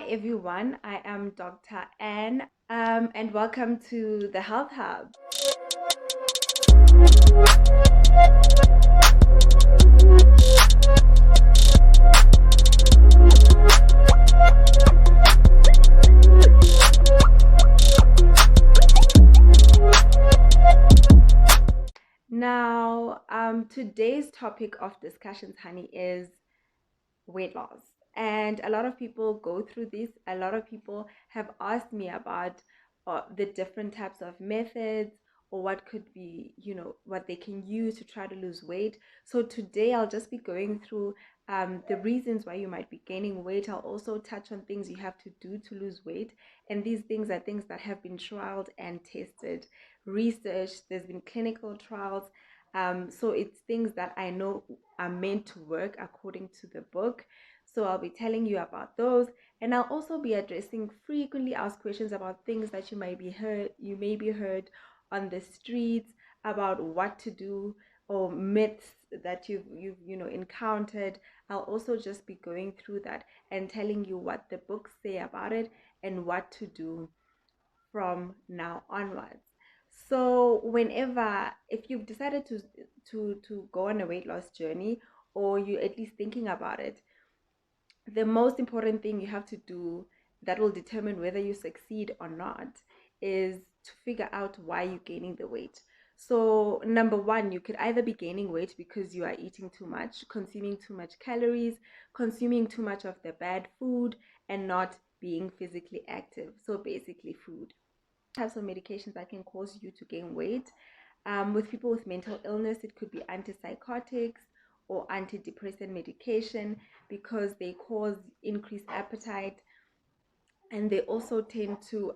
Hi everyone, I am Dr. Anne and welcome to the Health Hub. Now, today's topic of discussions, honey, is weight loss. And a lot of people go through this. A lot of people have asked me about the different types of methods or what could be, what they can use to try to lose weight. So today I'll just be going through the reasons why you might be gaining weight. I'll also touch on things you have to do to lose weight. And these things are things that have been trialed and tested, researched. There's been clinical trials. So it's things that I know are meant to work according to the book. So I'll be telling you about those, and I'll also be addressing frequently asked questions about things that you may be heard on the streets about what to do, or myths that you've encountered. I'll also just be going through that and telling you what the books say about it and what to do from now onwards. So if you've decided to go on a weight loss journey, or you're at least thinking about it, the most important thing you have to do that will determine whether you succeed or not is to figure out why you're gaining the weight. So number one, you could either be gaining weight because you are eating too much, consuming too much calories, consuming too much of the bad food, and not being physically active. So basically food. Types of medications that can cause you to gain weight. With people with mental illness, it could be antipsychotics or antidepressant medication because they cause increased appetite, and they also tend to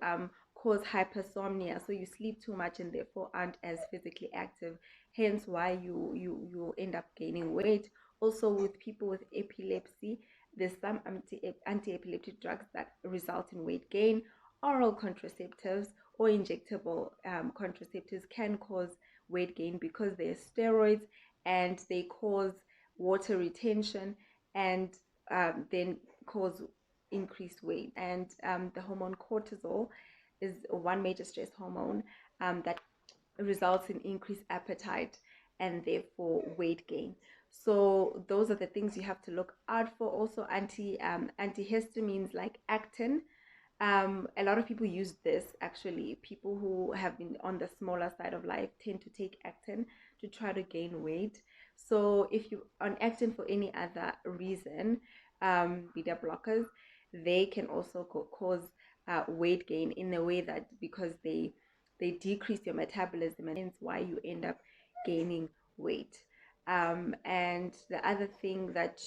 cause hypersomnia, so you sleep too much and therefore aren't as physically active, hence why you end up gaining weight. Also, with people with epilepsy, there's some anti-epileptic drugs that result in weight gain. Oral contraceptives or injectable contraceptives can cause weight gain because they're steroids and they cause water retention, and then cause increased weight. And the hormone cortisol is one major stress hormone that results in increased appetite and therefore weight gain. So those are the things you have to look out for. Also, antihistamines like Actin. A lot of people use this. Actually, people who have been on the smaller side of life tend to take Actin to try to gain weight. So if you on Actin for any other reason, beta blockers, they can also cause weight gain in a way that because they decrease your metabolism, and hence why you end up gaining weight. And the other thing that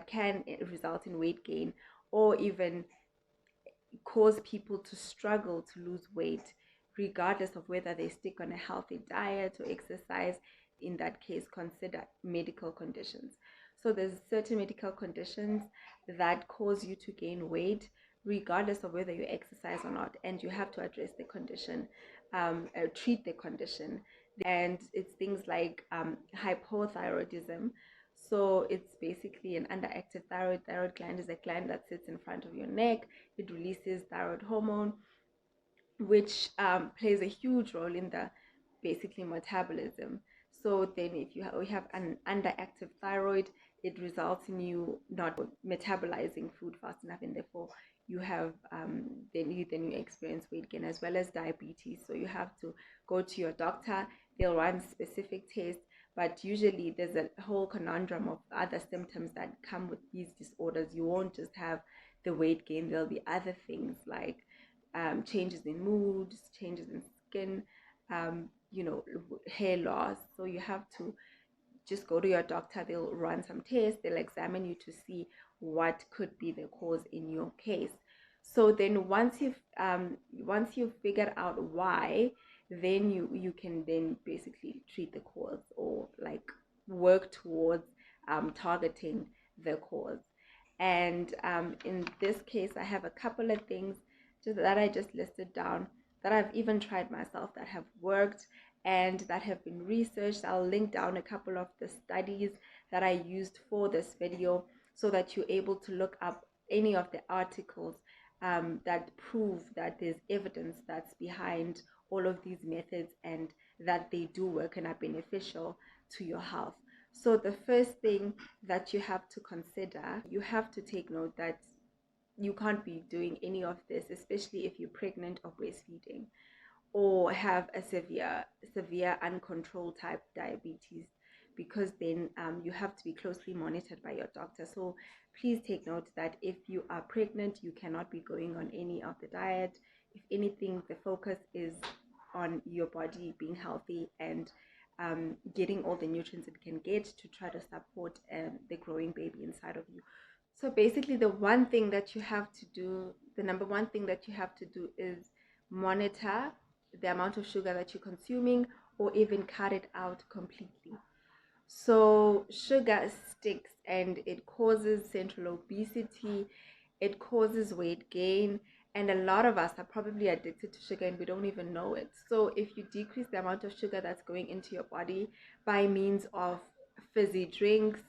can result in weight gain, or even cause people to struggle to lose weight, regardless of whether they stick on a healthy diet or exercise, in that case, consider medical conditions. So there's certain medical conditions that cause you to gain weight, regardless of whether you exercise or not, and you have to address the condition, treat the condition. And it's things like hypothyroidism. So it's basically an underactive thyroid. Thyroid gland is a gland that sits in front of your neck. It releases thyroid hormone, which plays a huge role in the basically metabolism. So then if we have an underactive thyroid, it results in you not metabolizing food fast enough, and therefore you have then you experience weight gain, as well as diabetes. So you have to go to your doctor. They'll run specific tests, but usually there's a whole conundrum of other symptoms that come with these disorders. You won't just have the weight gain. There'll be other things like changes in mood, changes in skin, hair loss. So you have to just go to your doctor. They'll run some tests. They'll examine you to see what could be the cause in your case. So then once you've figured out why, then you can then basically treat the cause, or like work towards targeting the cause. And in this case, I have a couple of things that I just listed down that I've even tried myself, that have worked and that have been researched. I'll link down a couple of the studies that I used for this video so that you're able to look up any of the articles that prove that there's evidence that's behind all of these methods and that they do work and are beneficial to your health. So the first thing that you have to consider, you have to take note that you can't be doing any of this, especially if you're pregnant or breastfeeding or have a severe uncontrolled type diabetes, because then you have to be closely monitored by your doctor. So please take note that if you are pregnant, you cannot be going on any of the diet. If anything, the focus is on your body being healthy and getting all the nutrients it can get to try to support the growing baby inside of you. So basically, the one thing that you have to do, the number one thing that you have to do is monitor the amount of sugar that you're consuming, or even cut it out completely. So sugar sticks and it causes central obesity, it causes weight gain, and a lot of us are probably addicted to sugar and we don't even know it. So if you decrease the amount of sugar that's going into your body by means of fizzy drinks,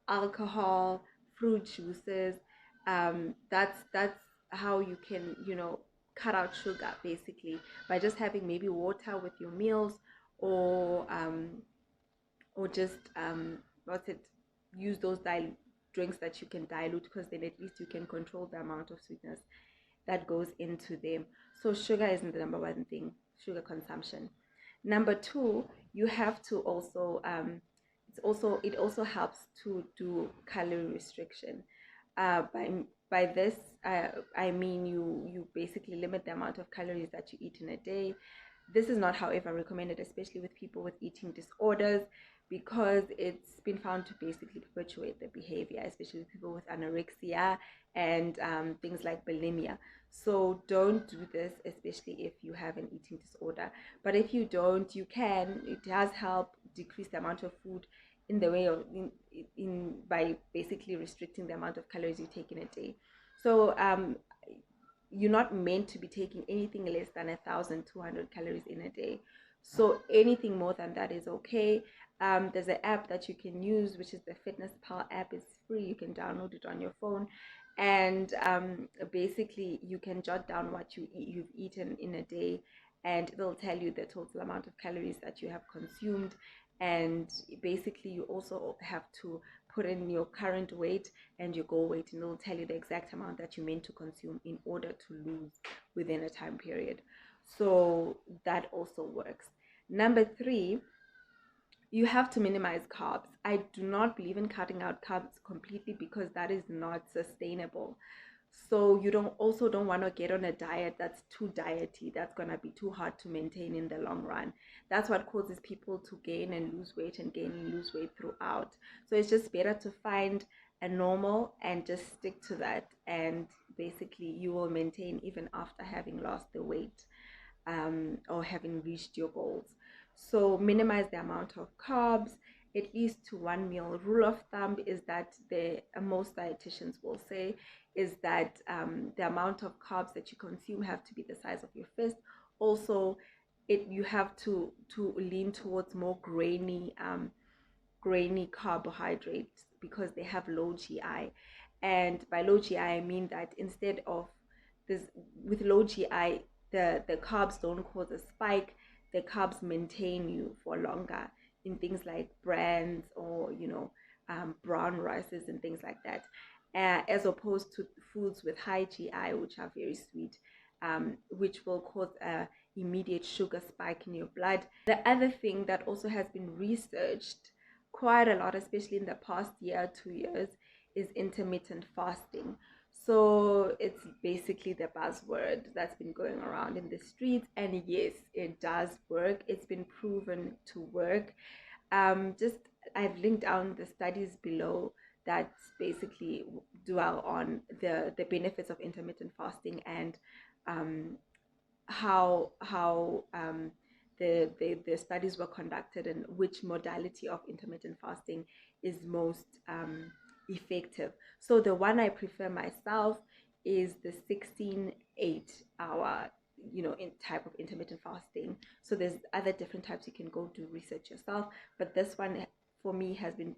alcohol, fruit juices, that's how you can, cut out sugar, basically, by just having maybe water with your meals, or just what's it use those drinks that you can dilute, because then at least you can control the amount of sweetness that goes into them. So sugar isn't the number one thing, sugar consumption. Number two, you have to also it also helps to do calorie restriction. By this I mean you basically limit the amount of calories that you eat in a day. This is not, however, recommended, especially with people with eating disorders, because it's been found to basically perpetuate the behavior, especially with people with anorexia and things like bulimia. So don't do this, especially if you have an eating disorder. But if you don't, you can. It does help decrease the amount of food in the way of by basically restricting the amount of calories you take in a day. So you're not meant to be taking anything less than 1,200 calories in a day. So anything more than that is okay. There's an app that you can use, which is the Fitness Pal app. It's free. You can download it on your phone, and basically you can jot down what you've eaten in a day, and it'll tell you the total amount of calories that you have consumed. And basically you also have to put in your current weight and your goal weight, and it'll tell you the exact amount that you're meant to consume in order to lose within a time period. So that also works. Number three, you have to minimize carbs. I do not believe in cutting out carbs completely, because that is not sustainable. So you don't want to get on a diet that's too diety. That's going to be too hard to maintain in the long run. That's what causes people to gain and lose weight and gain and lose weight throughout. So it's just better to find a normal and just stick to that, and basically you will maintain even after having lost the weight, or having reached your goals. So minimize the amount of carbs, at least to one meal. Rule of thumb is that most dietitians will say is that the amount of carbs that you consume have to be the size of your fist. Also, you have to lean towards more grainy carbohydrates, because they have low GI. And by low GI, I mean that instead of this, with low GI, the carbs don't cause a spike. The carbs maintain you for longer in things like brands, or brown rices and things like that, as opposed to foods with high GI, which are very sweet, which will cause a immediate sugar spike in your blood. The other thing that also has been researched quite a lot, especially in the past year, 2 years, is intermittent fasting. So it's basically the buzzword that's been going around in the streets, and yes, it does work. It's been proven to work. I've linked down the studies below that basically dwell on the benefits of intermittent fasting, and how the studies were conducted, and which modality of intermittent fasting is most effective. So the one I prefer myself is the 16-8 hour in type of intermittent fasting. So there's other different types. You can go do research yourself, but this one for me has been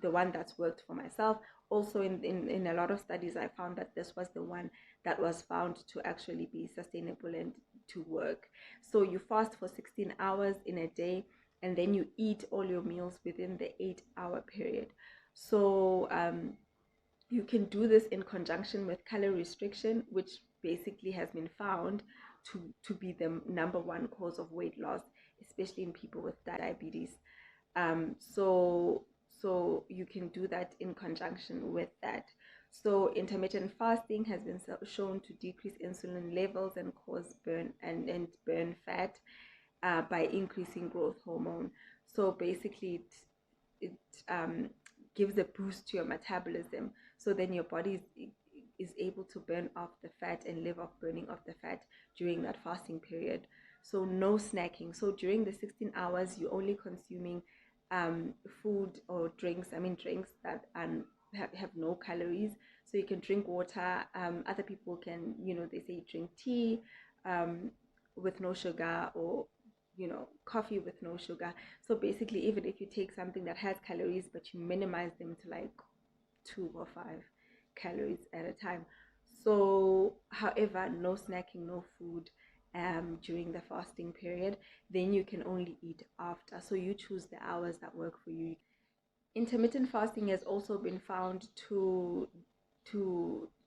the one that's worked for myself. Also, in a lot of studies, I found that this was the one that was found to actually be sustainable and to work. So you fast for 16 hours in a day, and then you eat all your meals within the 8-hour period. So you can do this in conjunction with calorie restriction, which basically has been found to be the number one cause of weight loss, especially in people with diabetes. So you can do that in conjunction with that. So intermittent fasting has been shown to decrease insulin levels and cause and burn fat by increasing growth hormone. So basically, it gives a boost to your metabolism. So then your body is able to burn off the fat and live off burning of the fat during that fasting period. So no snacking. So during the 16 hours, you're only consuming food or drinks. I mean drinks that have no calories. So you can drink water. Other people can, they say drink tea with no sugar, or coffee with no sugar. So basically, even if you take something that has calories but you minimize them to like 2 or 5 calories at a time. So however, no snacking, no food during the fasting period. Then you can only eat after, so you choose the hours that work for you. Intermittent fasting has also been found to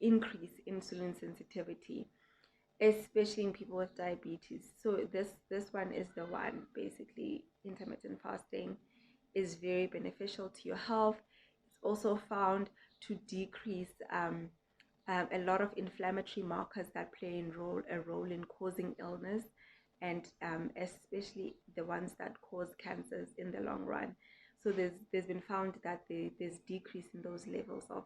increase insulin sensitivity, especially in people with diabetes. So this one is the one. Basically, intermittent fasting is very beneficial to your health. It's also found to decrease a lot of inflammatory markers that play a role in causing illness, and especially the ones that cause cancers in the long run. So there's been found that there's decrease in those levels of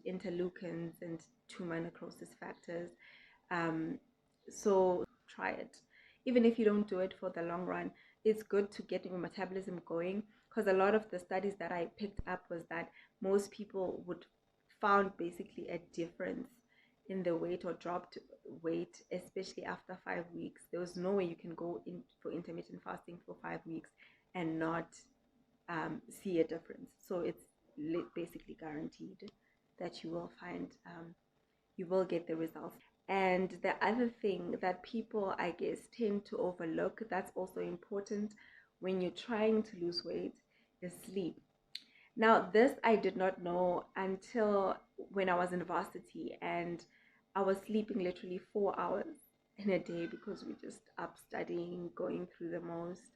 interleukins and tumor necrosis factors. So try it. Even if you don't do it for the long run, it's good to get your metabolism going, because a lot of the studies that I picked up was that most people would found basically a difference in the weight or dropped weight, especially after 5 weeks. There was no way you can go in for intermittent fasting for 5 weeks and not see a difference. So it's basically guaranteed that you will find you will get the results. And the other thing that people, I guess, tend to overlook, that's also important when you're trying to lose weight, is sleep. Now, this I did not know until when I was in varsity, and I was sleeping literally 4 hours in a day because we're just up studying, going through the most.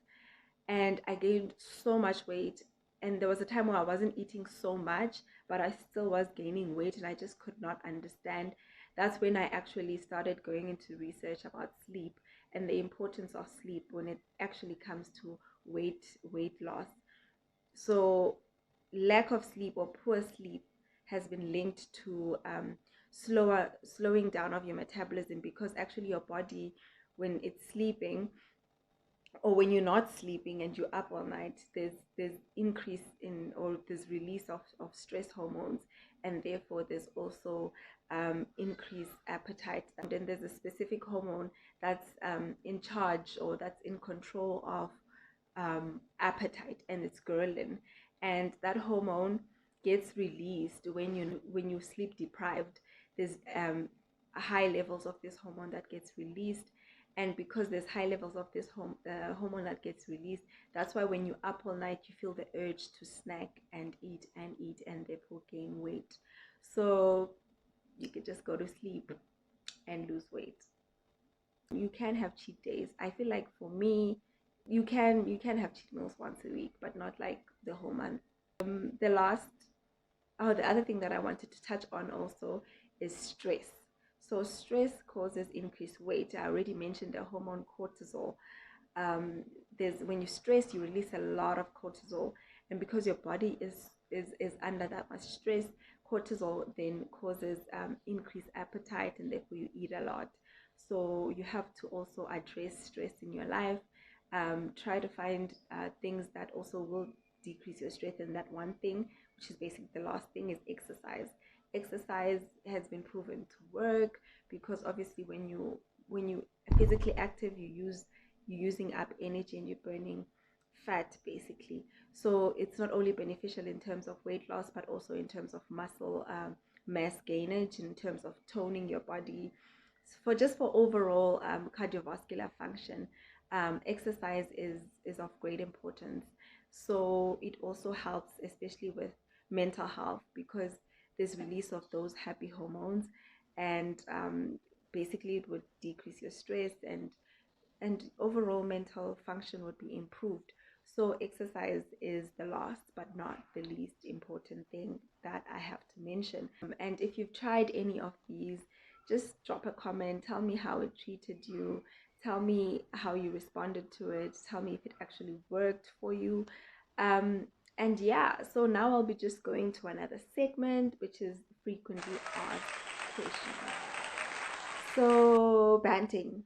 And I gained so much weight. And there was a time where I wasn't eating so much, but I still was gaining weight, and I just could not understand. That's when I actually started going into research about sleep and the importance of sleep when it actually comes to weight loss. So lack of sleep or poor sleep has been linked to slowing down of your metabolism, because actually your body, when it's sleeping, or when you're not sleeping and you're up all night, there's increase in, or there's release of stress hormones, and therefore there's also increased appetite. And then there's a specific hormone that's in charge, or that's in control of appetite, and it's ghrelin. And that hormone gets released when you sleep deprived. There's high levels of this hormone that gets released, and because there's high levels of this hormone that gets released, that's why when you're up all night, you feel the urge to snack and eat, and therefore gain weight. So you could just go to sleep and lose weight. You can have cheat days. I feel like for me, you can have cheat meals once a week, but not like the whole month. The other thing that I wanted to touch on also is stress. So stress causes increased weight. I already mentioned the hormone cortisol. When you stress, you release a lot of cortisol, and because your body is under that much stress, cortisol then causes increased appetite, and therefore you eat a lot. So you have to also address stress in your life. Try to find things that also will decrease your stress, and that one thing, which is basically the last thing, is exercise. Exercise has been proven to work, because obviously when you physically active, you're using up energy and you're burning fat basically. So it's not only beneficial in terms of weight loss, but also in terms of muscle mass gainage, in terms of toning your body, for overall cardiovascular function. Exercise is of great importance. So it also helps, especially with mental health, because there's release of those happy hormones, and basically it would decrease your stress, and overall mental function would be improved. So exercise is the last but not the least important thing that I have to mention. And if you've tried any of these, just drop a comment. Tell me how it treated you. Tell me how you responded to it. Tell me if it actually worked for you. Um, and yeah, so now I'll be just going to another segment, which is frequently asked questions. So, Banting.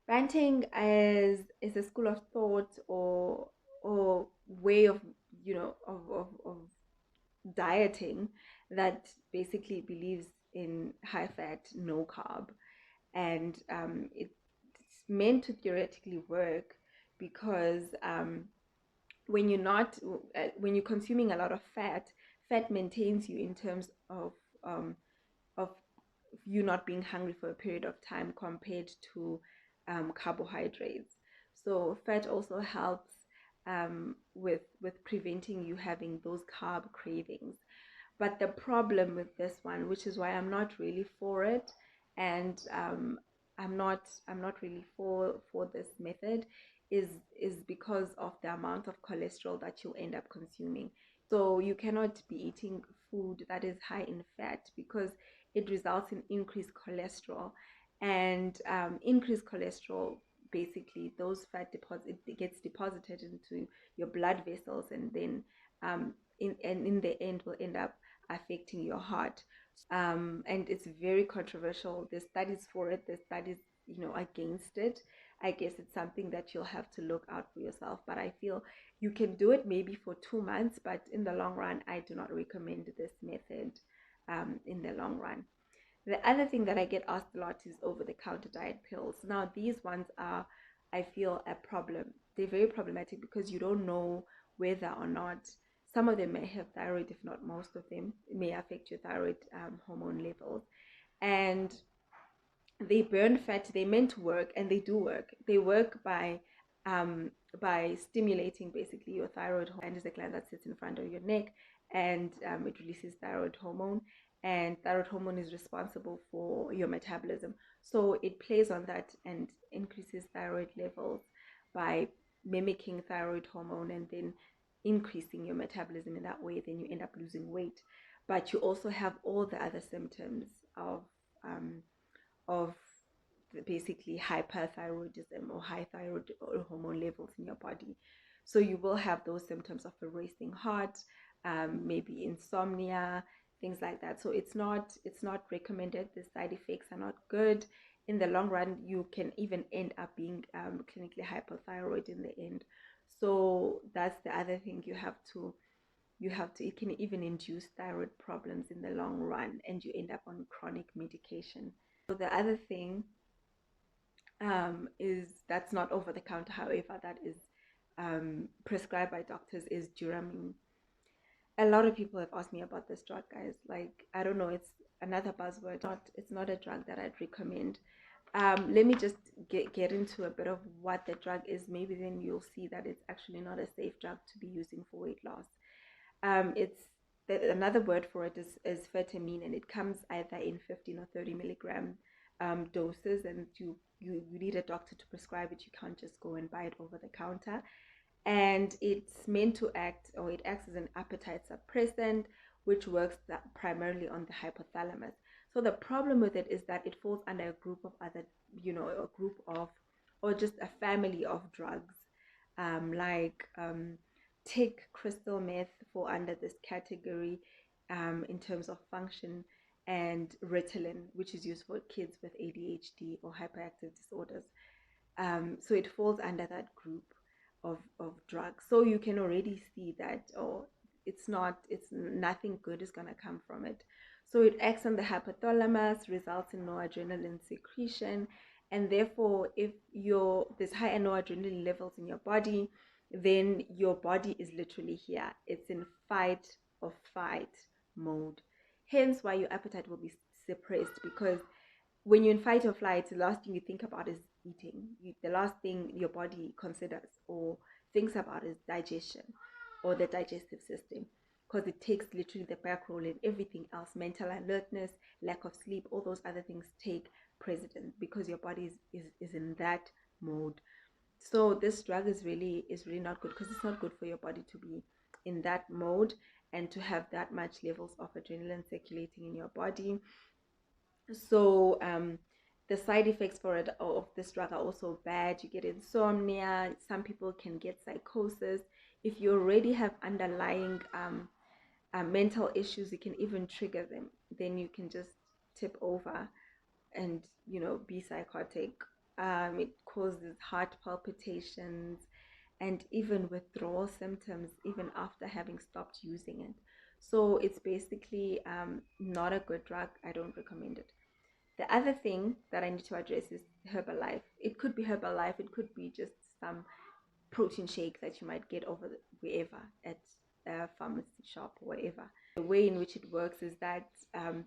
Ranting is a school of thought, or way of, of dieting that basically believes in high fat, no carb, and it's meant to theoretically work because when you're not when you're consuming a lot of fat maintains you in terms of you not being hungry for a period of time compared to carbohydrates. So fat also helps with preventing you having those carb cravings. But the problem with this one, which is why I'm not really for it, and I'm not really for this method, is because of the amount of cholesterol that you end up consuming. So you cannot be eating food that is high in fat because it results in increased cholesterol, and increased cholesterol, basically those fat deposit, it gets deposited into your blood vessels, and then in the end will end up affecting your heart. And it's very controversial. There's studies for it, there's studies, against it. I guess it's something that you'll have to look out for yourself. But I feel you can do it maybe for 2 months, but in the long run, I do not recommend this method in the long run. The other thing that I get asked a lot is over the counter diet pills. Now, these ones are, I feel, a problem. They're very problematic because you don't know whether or not some of them may have thyroid, if not most of them, may affect your thyroid hormone levels. And they burn fat. They meant to work, and they do work. They work by stimulating basically your thyroid hormone. And is a gland that sits in front of your neck, and it releases thyroid hormone, and thyroid hormone is responsible for your metabolism. So it plays on that and increases thyroid levels by mimicking thyroid hormone, and then increasing your metabolism in that way. Then you end up losing weight, but you also have all the other symptoms um, of basically hyperthyroidism or high thyroid hormone levels in your body. So you will have those symptoms of a racing heart, maybe insomnia, things like that. So it's not recommended. The side effects are not good. In the long run, you can even end up being clinically hypothyroid in the end. So that's the other thing you have to it can even induce thyroid problems in the long run, and you end up on chronic medication. So the other thing is that's not over the counter, however, that is prescribed by doctors, is Duramine. A lot of people have asked me about this drug, guys. Like, I don't know, it's another buzzword. It's not a drug that I'd recommend. Let me just get into a bit of what the drug is. Maybe then you'll see that it's actually not a safe drug to be using for weight loss. It's another word for it is phetamine, and it comes either in 15 or 30 milligram doses, and you need a doctor to prescribe it. You can't just go and buy it over the counter. And it's meant to act, or it acts as an appetite suppressant, which works primarily on the hypothalamus. So the problem with it is that it falls under a group of other, a group of, or just a family of drugs, like take crystal meth fall under this category in terms of function, and Ritalin, which is used for kids with ADHD or hyperactive disorders. So it falls under that group of drugs. So you can already see that, it's nothing good is going to come from it. So it acts on the hypothalamus, results in noradrenaline secretion, and therefore if there's high noradrenaline levels in your body, then your body is literally here. It's in fight or flight mode. Hence why your appetite will be suppressed, because when you're in fight or flight, the last thing you think about is eating. The last thing your body considers or thinks about is digestion or the digestive system, because it takes literally the back role in everything else. Mental alertness, lack of sleep, all those other things take precedence because your body is in that mode. So this drug is really not good, because it's not good for your body to be in that mode and to have that much levels of adrenaline circulating in your body. So the side effects for it of this drug are also bad. You get insomnia. Some people can get psychosis. If you already have underlying mental issues, you can even trigger them. Then you can just tip over and be psychotic. It causes heart palpitations and even withdrawal symptoms even after having stopped using it. So it's basically not a good drug. I don't recommend it. The other thing that I need to address is Herbalife. It could be Herbalife, it could be just some protein shake that you might get over wherever, at a pharmacy shop or whatever. The way in which it works is that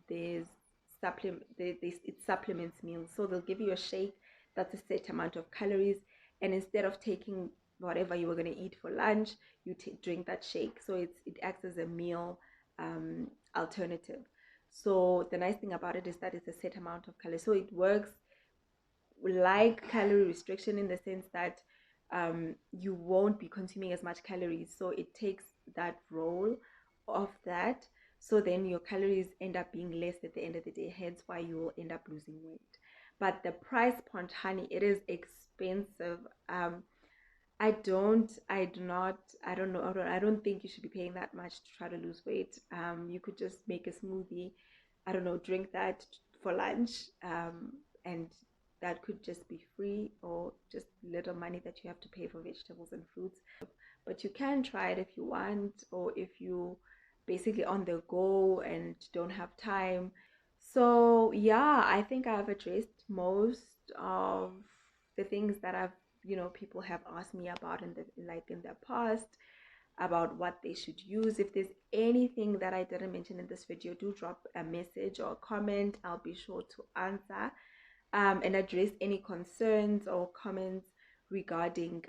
it supplements meals. So they'll give you a shake that's a set amount of calories, and instead of taking whatever you were going to eat for lunch, you drink that shake. So it acts as a meal alternative. So the nice thing about it is that it's a set amount of calories. So it works like calorie restriction in the sense that you won't be consuming as much calories. So it takes that role of that. So then your calories end up being less at the end of the day. Hence why you will end up losing weight. But the price point, honey, it is expensive. I don't think you should be paying that much to try to lose weight. You could just make a smoothie, drink that for lunch, and that could just be free, or just little money that you have to pay for vegetables and fruits. But you can try it if you want, or if you basically on the go and don't have time. So yeah, I think I've addressed most of the things that people have asked me about in the past, about what they should use. If there's anything that I didn't mention in this video, do drop a message or a comment. I'll be sure to answer and address any concerns or comments regarding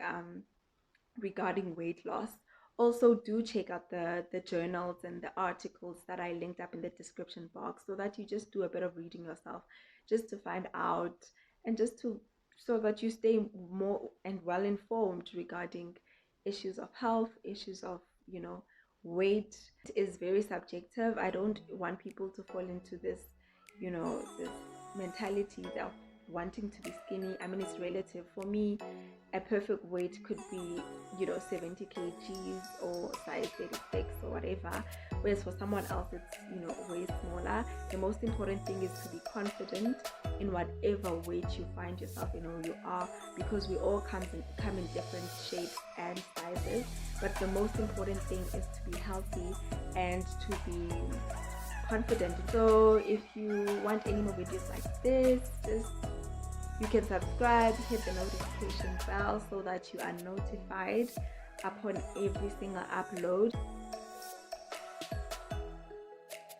weight loss. Also, do check out the journals and the articles that I linked up in the description box, so that you just do a bit of reading yourself, just to find out, and so that you stay more and well informed regarding issues of health, issues of weight. It is very subjective. I don't want people to fall into this this mentality of wanting to be skinny. I mean, it's relative. For me, a perfect weight could be 70 kgs or size 36 or whatever, whereas for someone else it's way smaller. The most important thing is to be confident in whatever weight you find yourself in, or you are, because we all come in different shapes and sizes. But the most important thing is to be healthy and to be confident. So if you want any more videos like this, you can subscribe, hit the notification bell so that you are notified upon every single upload.